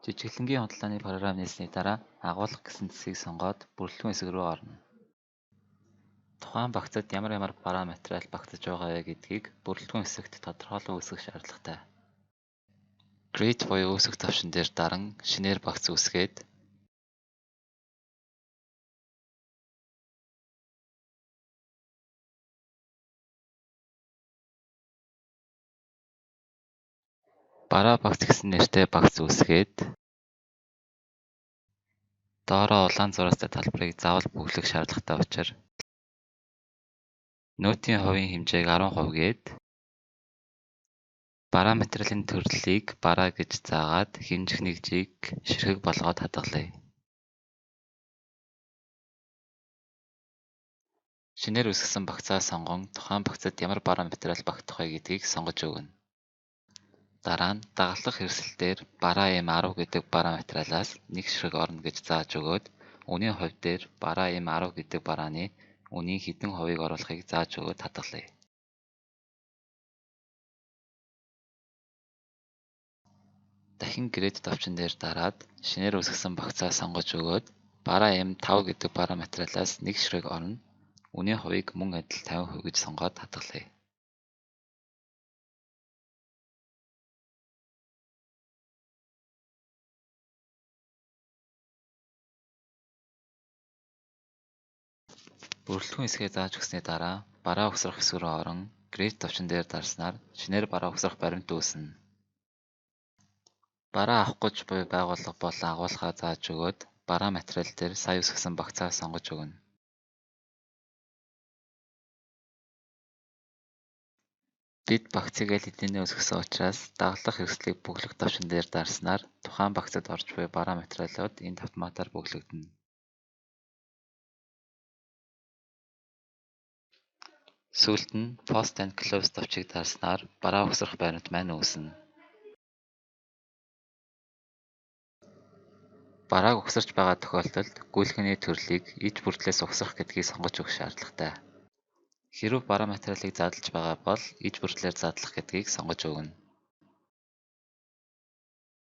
Жижиглэнгийн худалдааны програм нээсний дараа агуулга гэсэн цэсийг сонгоод бүрэлдэхүүн хэсэг рүү орно. Тухайн багцад ямар бараа материал багтаж байгаа вэ гэдгийг бүрэлдэхүүн хэсэгт тодорхойлон үүсгэх шаардлагатай. Create буюу үүсгэх тавшин дээр даран шинээр багц үүсгээд бараа багц гэсэн нэртэй багц үүсгээд доороо улаан зураастай талбарыг заавал бүглэх шаардлагатай учраас нөтийн хувийн хэмжээг 10% гээд бараа материалын төрлийг бараа гэж заагаад хэмжих нэгжийг ширхэг болгоод хадгалъя. Шинээр үүсгэсэн багцаа сонгон тухайн багцад ямар бараа материал багтах вэ гэдгийг сонгож өгнө. Дараа нь дагалдах хэрэгслэлээр бараа M10 гэдэг бараа материалаас нэг ширхэг орно гэж зааж өгөөд үнийн хувь дээр бараа M10 гэдэг барааны үнийн хэдэн хувийг оруулахыг зааж өгөөд хадгалъя. Дахин Create тавчин дээр дараад шинээр үүсгэсэн багцаа сонгож өгөөд бараа M5 гэдэг бараа материалаас нэг ширхэг орно. Үнийн хувийг мөн адил 50% гэж сонгоод хадгалъя. Бүрэлдэхүүн хэсгээ зааж өгсөний дараа бараа угсрах хэсэг рүү орон Create тавчин дээр дарснаар шинээр бараа угсрах баримт үүснэ. Бараа авах гэж буй байгууллага болон агуулгаа зааж өгөөд бараа материал дээр сая үүсгэсэн багцаа сонгож өгнө. Бид багцыг аль хэдийнэ үүсгэсэн учраас дагалдах хэрэгслийг бүглэх тавчин дээр дарснаар тухайн багцад орж буй бараа материалууд энд автоматар бүглэгдэнэ. Сүүлд нь Post and Close тавчийг дарснаар бараа угсрах баримт маань үүснэ. Барааг угсарч байгаа тохиолдолд гүйлгээний төрлийг иж бүртлээс угсрах гэдгийг сонгож өгөх шаардлагатай. Хэрэв бараа материалыг задлаж байгаа бол иж бүртлээр задлах гэдгийг сонгож өгнө.